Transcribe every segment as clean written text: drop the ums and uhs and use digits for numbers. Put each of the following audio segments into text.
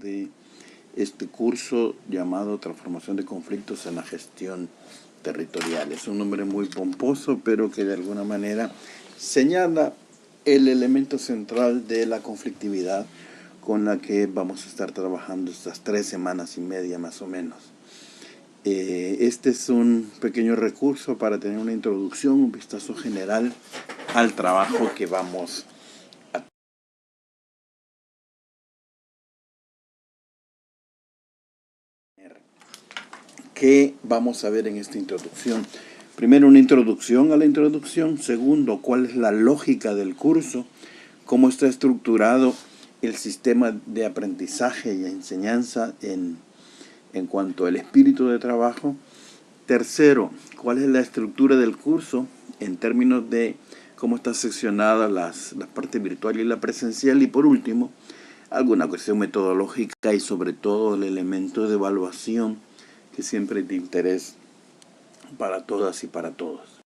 de este curso llamado Transformación de Conflictos en la Gestión Territorial. Es un nombre muy pomposo, pero que de alguna manera señala el elemento central de la conflictividad con la que vamos a estar trabajando estas 3 semanas y media más o menos. Este es un pequeño recurso para tener una introducción, un vistazo general al trabajo que vamos a tener. ¿Qué vamos a ver en esta introducción? Primero, una introducción a la introducción. Segundo, cuál es la lógica del curso, cómo está estructurado el sistema de aprendizaje y enseñanza en cuanto al espíritu de trabajo. Tercero, cuál es la estructura del curso en términos de cómo está seccionada la parte virtual y la presencial. Y por último, alguna cuestión metodológica y sobre todo el elemento de evaluación que siempre es de interés para todas y para todos.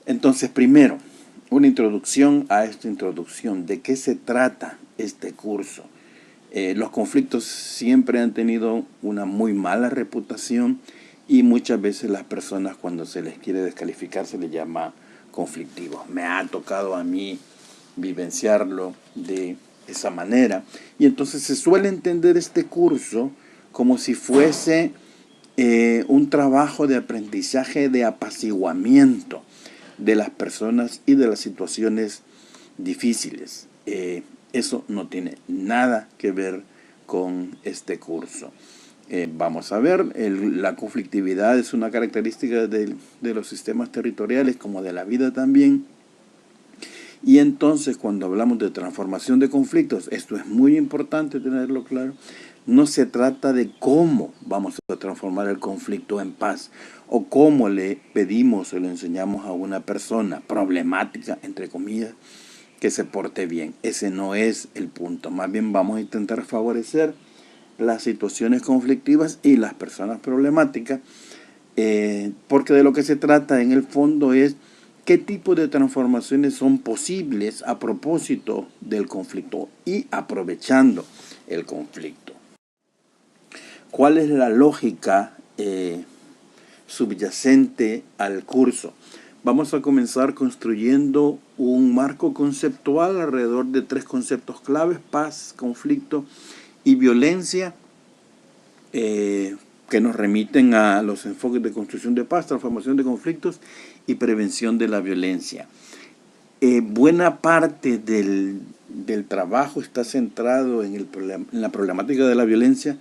Entonces, primero, una introducción a esta introducción. ¿De qué se trata este curso? Los conflictos siempre han tenido una muy mala reputación y muchas veces las personas, cuando se les quiere descalificar, se les llama conflictivos. Me ha tocado a mí vivenciarlo de esa manera. Y entonces se suele entender este curso como si fuese un trabajo de aprendizaje, de apaciguamiento de las personas y de las situaciones difíciles. Eso no tiene nada que ver con este curso. Vamos a ver, la conflictividad es una característica de los sistemas territoriales como de la vida también. Y entonces cuando hablamos de transformación de conflictos, esto es muy importante tenerlo claro, no se trata de cómo vamos a transformar el conflicto en paz o cómo le pedimos o le enseñamos a una persona problemática, entre comillas, que se porte bien. Ese no es el punto. Más bien vamos a intentar favorecer las situaciones conflictivas y las personas problemáticas, porque de lo que se trata en el fondo es qué tipo de transformaciones son posibles a propósito del conflicto y aprovechando el conflicto. ¿Cuál es la lógica subyacente al curso? Vamos a comenzar construyendo un marco conceptual alrededor de 3 conceptos claves: paz, conflicto y violencia, que nos remiten a los enfoques de construcción de paz, transformación de conflictos y prevención de la violencia. Buena parte del trabajo está centrado en la problemática de la violencia,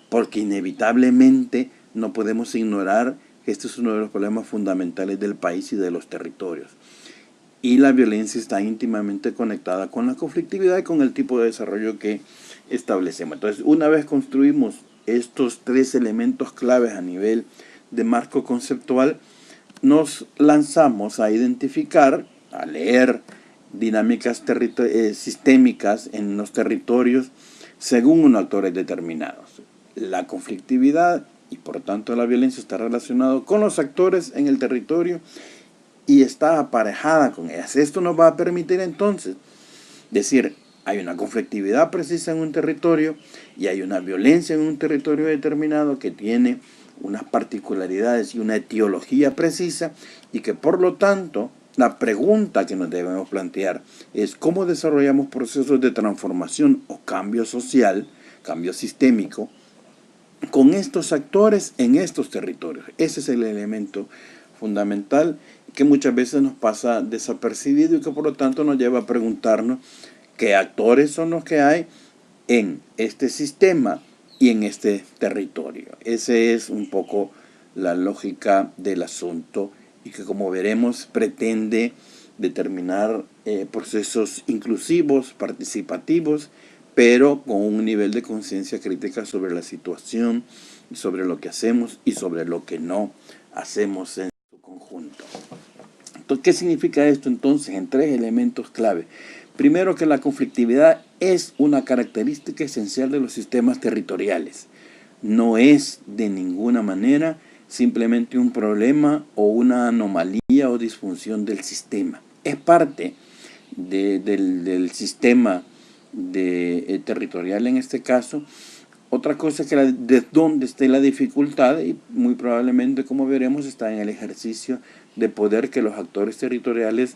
porque inevitablemente no podemos ignorar que este es uno de los problemas fundamentales del país y de los territorios. Y la violencia está íntimamente conectada con la conflictividad y con el tipo de desarrollo que establecemos. Entonces, una vez construimos estos 3 elementos claves a nivel de marco conceptual, nos lanzamos a identificar, a leer dinámicas sistémicas en los territorios según unos actores determinados. La conflictividad y por tanto la violencia está relacionado con los actores en el territorio y está aparejada con ellas. Esto nos va a permitir entonces decir, hay una conflictividad precisa en un territorio y hay una violencia en un territorio determinado que tiene unas particularidades y una etiología precisa, y que por lo tanto la pregunta que nos debemos plantear es cómo desarrollamos procesos de transformación o cambio social, cambio sistémico, con estos actores en estos territorios. Ese es el elemento fundamental que muchas veces nos pasa desapercibido y que por lo tanto nos lleva a preguntarnos qué actores son los que hay en este sistema y en este territorio. Esa es un poco la lógica del asunto, y que, como veremos, pretende determinar procesos inclusivos, participativos, pero con un nivel de conciencia crítica sobre la situación, sobre lo que hacemos y sobre lo que no hacemos en su conjunto. Entonces, ¿qué significa esto entonces en 3 elementos clave? Primero, que la conflictividad es una característica esencial de los sistemas territoriales. No es de ninguna manera simplemente un problema o una anomalía o disfunción del sistema. Es parte del sistema territorial en este caso, Otra cosa es que de dónde esté la dificultad, y muy probablemente, como veremos, está en el ejercicio de poder que los actores territoriales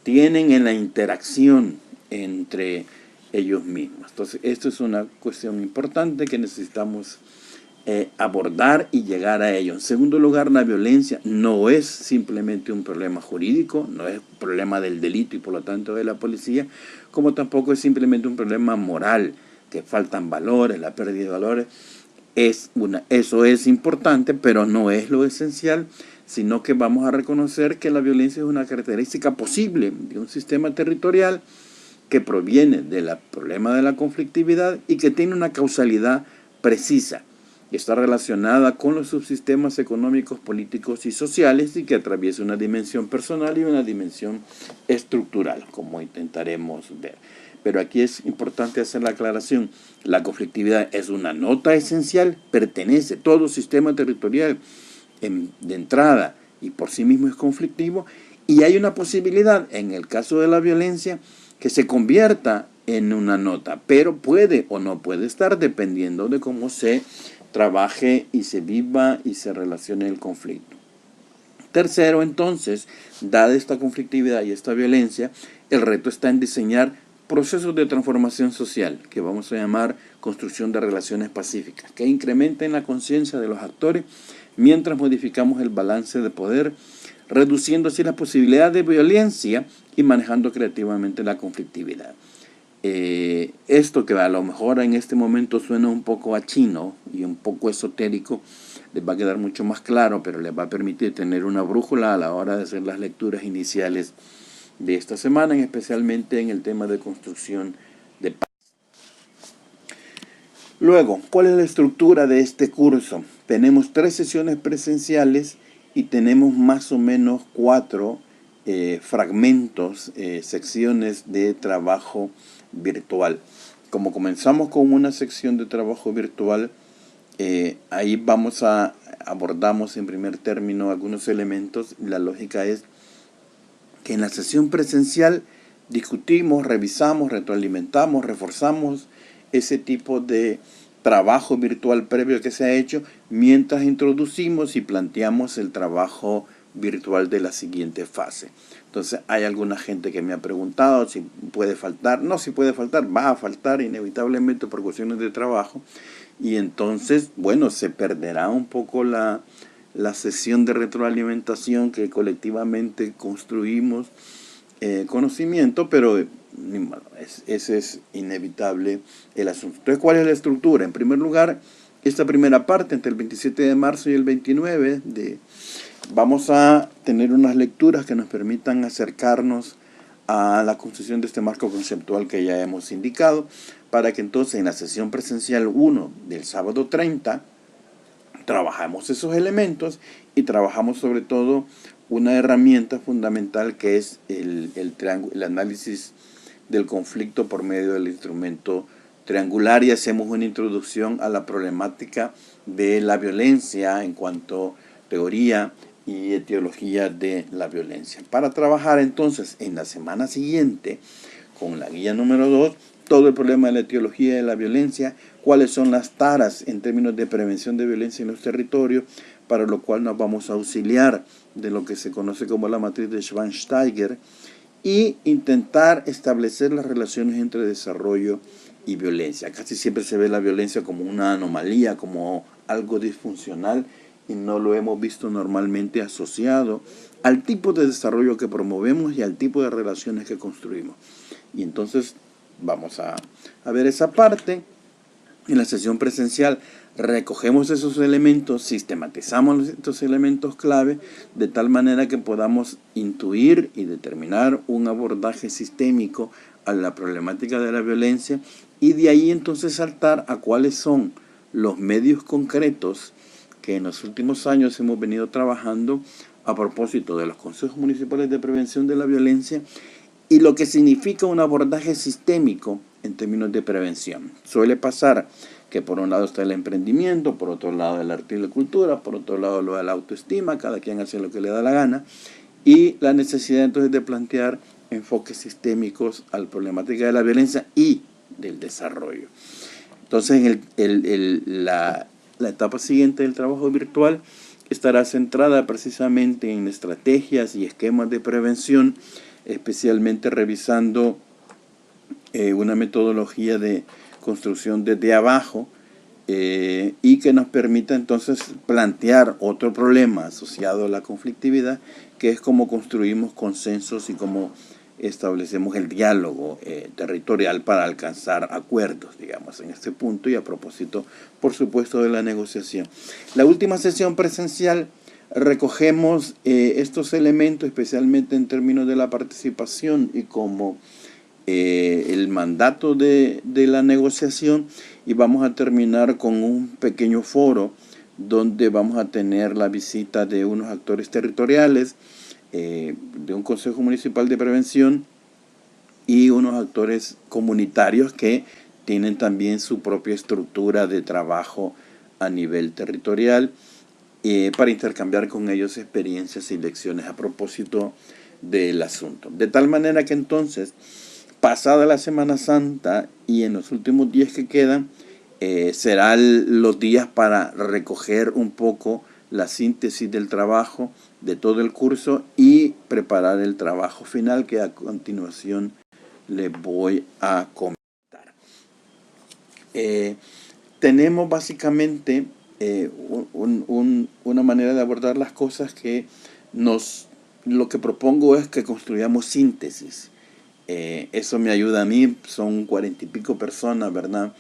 tienen en la interacción entre ellos mismos. Entonces, esto es una cuestión importante que necesitamos abordar y llegar a ello. En segundo lugar, la violencia no es simplemente un problema jurídico, no es un problema del delito y por lo tanto de la policía, como tampoco es simplemente un problema moral, que faltan valores, la pérdida de valores. Eso es importante, pero no es lo esencial, sino que vamos a reconocer que la violencia es una característica posible de un sistema territorial que proviene del problema de la conflictividad y que tiene una causalidad precisa, y está relacionada con los subsistemas económicos, políticos y sociales y que atraviesa una dimensión personal y una dimensión estructural, como intentaremos ver. Pero aquí es importante hacer la aclaración. La conflictividad es una nota esencial, pertenece a todo sistema territorial de entrada y por sí mismo es conflictivo, y hay una posibilidad, en el caso de la violencia, que se convierta en una nota, pero puede o no puede estar dependiendo de cómo se trabaje y se viva y se relacione el conflicto. Tercero, entonces, dada esta conflictividad y esta violencia, el reto está en diseñar procesos de transformación social, que vamos a llamar construcción de relaciones pacíficas, que incrementen la conciencia de los actores mientras modificamos el balance de poder, reduciendo así la posibilidad de violencia y manejando creativamente la conflictividad. Esto que a lo mejor en este momento suena un poco a chino y un poco esotérico, les va a quedar mucho más claro, pero les va a permitir tener una brújula a la hora de hacer las lecturas iniciales de esta semana, especialmente en el tema de construcción de paz. Luego, ¿cuál es la estructura de este curso? Tenemos 3 sesiones presenciales y tenemos más o menos 4 fragmentos, secciones de trabajo virtual. Como comenzamos con una sección de trabajo virtual, ahí abordamos en primer término algunos elementos. La lógica es que en la sesión presencial discutimos, revisamos, retroalimentamos, reforzamos ese tipo de trabajo virtual previo que se ha hecho, mientras introducimos y planteamos el trabajo virtual de la siguiente fase. Entonces hay alguna gente que me ha preguntado si puede faltar. No, si puede faltar, va a faltar inevitablemente por cuestiones de trabajo, y entonces, bueno, se perderá un poco la sesión de retroalimentación que colectivamente construimos conocimiento, pero ese es inevitable el asunto. Entonces, ¿cuál es la estructura? En primer lugar, esta primera parte, entre el 27 de marzo y el 29, vamos a tener unas lecturas que nos permitan acercarnos a la construcción de este marco conceptual que ya hemos indicado, para que entonces en la sesión presencial 1 del sábado 30 trabajamos esos elementos y trabajamos sobre todo una herramienta fundamental que es el análisis del conflicto por medio del instrumento triangular, y hacemos una introducción a la problemática de la violencia en cuanto a teoría y etiología de la violencia. Para trabajar entonces en la semana siguiente con la guía número 2, todo el problema de la etiología de la violencia, cuáles son las taras en términos de prevención de violencia en los territorios, para lo cual nos vamos a auxiliar de lo que se conoce como la matriz de Schweinsteiger, y intentar establecer las relaciones entre desarrollo y violencia. Casi siempre se ve la violencia como una anomalía, como algo disfuncional, y no lo hemos visto normalmente asociado al tipo de desarrollo que promovemos y al tipo de relaciones que construimos. Y entonces vamos a ver esa parte. En la sesión presencial recogemos esos elementos, sistematizamos estos elementos clave de tal manera que podamos intuir y determinar un abordaje sistémico a la problemática de la violencia, y de ahí entonces saltar a cuáles son los medios concretos que en los últimos años hemos venido trabajando a propósito de los consejos municipales de prevención de la violencia y lo que significa un abordaje sistémico en términos de prevención. Suele pasar que por un lado está el emprendimiento, por otro lado el arte y la cultura, por otro lado lo de la autoestima, cada quien hace lo que le da la gana, y la necesidad entonces de plantear enfoques sistémicos a la problemática de la violencia y del desarrollo. Entonces, la etapa siguiente del trabajo virtual estará centrada precisamente en estrategias y esquemas de prevención, especialmente revisando una metodología de construcción desde abajo, y que nos permita entonces plantear otro problema asociado a la conflictividad, que es cómo construimos consensos y cómo establecemos el diálogo territorial para alcanzar acuerdos, digamos, en este punto, y a propósito, por supuesto, de la negociación. La última sesión presencial recogemos estos elementos, especialmente en términos de la participación y como el mandato de la negociación, y vamos a terminar con un pequeño foro donde vamos a tener la visita de unos actores territoriales, de un Consejo Municipal de Prevención y unos actores comunitarios que tienen también su propia estructura de trabajo a nivel territorial, para intercambiar con ellos experiencias y lecciones a propósito del asunto. De tal manera que entonces, pasada la Semana Santa y en los últimos días que quedan, serán los días para recoger un poco la síntesis del trabajo de todo el curso y preparar el trabajo final, que a continuación les voy a comentar. Tenemos básicamente una manera de abordar las cosas que lo que propongo es que construyamos síntesis. Eso me ayuda a mí, son 40 y pico personas, ¿verdad?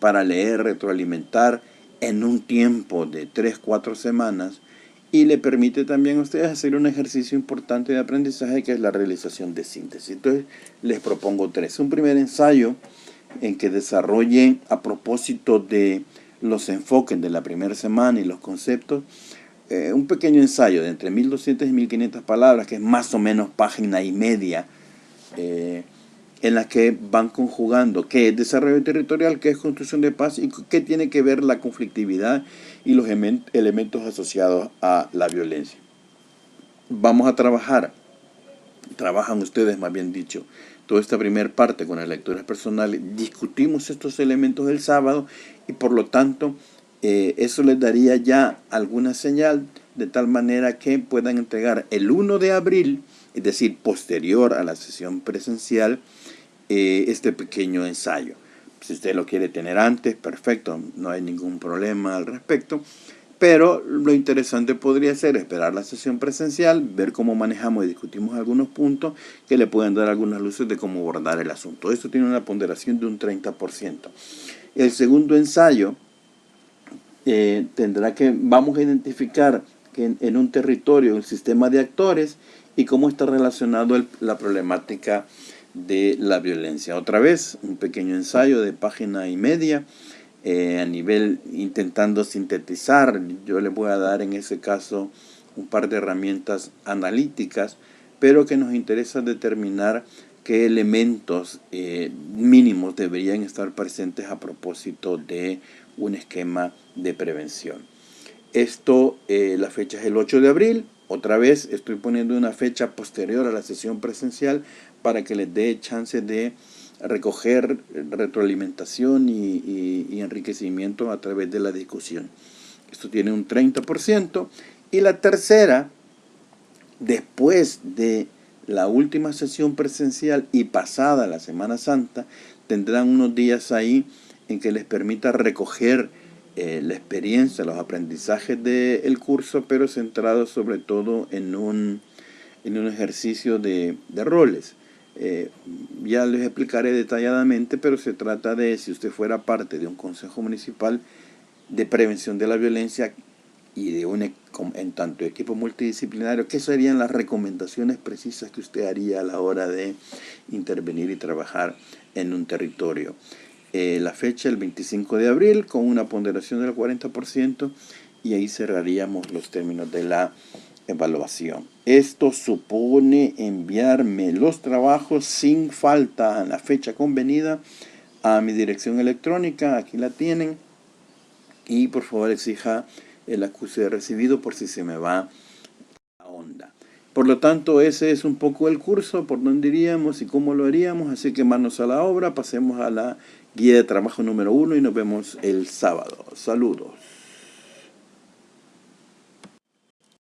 Para leer, retroalimentar en un tiempo de 3-4 semanas, y le permite también a ustedes hacer un ejercicio importante de aprendizaje, que es la realización de síntesis. Entonces les propongo 3. Un primer ensayo en que desarrollen, a propósito de los enfoques de la primera semana y los conceptos, un pequeño ensayo de entre 1200 y 1500 palabras, que es más o menos página y media, en la que van conjugando qué es desarrollo territorial, qué es construcción de paz y qué tiene que ver la conflictividad y los elementos asociados a la violencia. Vamos a trabajan ustedes, más bien dicho, toda esta primera parte con las lecturas personales. Discutimos estos elementos el sábado y por lo tanto eso les daría ya alguna señal, de tal manera que puedan entregar el 1 de abril, es decir, posterior a la sesión presencial, este pequeño ensayo. Si usted lo quiere tener antes, perfecto, no hay ningún problema al respecto, pero lo interesante podría ser esperar la sesión presencial, ver cómo manejamos y discutimos algunos puntos que le pueden dar algunas luces de cómo abordar el asunto. Esto tiene una ponderación de un 30%. El segundo ensayo vamos a identificar que en un territorio el sistema de actores y cómo está relacionado la problemática de la violencia. Otra vez, un pequeño ensayo de página y media, a nivel intentando sintetizar. Yo les voy a dar en ese caso un par de herramientas analíticas, pero que nos interesa determinar qué elementos mínimos deberían estar presentes a propósito de un esquema de prevención. Esto, la fecha es el 8 de abril. Otra vez estoy poniendo una fecha posterior a la sesión presencial para que les dé chance de recoger retroalimentación y enriquecimiento a través de la discusión. Esto tiene un 30%. Y la tercera, después de la última sesión presencial y pasada la Semana Santa, tendrán unos días ahí en que les permita recoger la experiencia, los aprendizajes del curso, pero centrado sobre todo en un ejercicio de roles. Ya les explicaré detalladamente, pero se trata de, si usted fuera parte de un consejo municipal de prevención de la violencia y de en tanto equipo multidisciplinario, ¿qué serían las recomendaciones precisas que usted haría a la hora de intervenir y trabajar en un territorio? La fecha, el 25 de abril, con una ponderación del 40%, y ahí cerraríamos los términos de la evaluación. Esto supone enviarme los trabajos sin falta a la fecha convenida a mi dirección electrónica. Aquí la tienen, y por favor exija el acuse de recibido por si se me va la onda. Por lo tanto, ese es un poco el curso, por dónde iríamos y cómo lo haríamos. Así que manos a la obra, pasemos a la guía de trabajo número 1 y nos vemos el sábado. Saludos.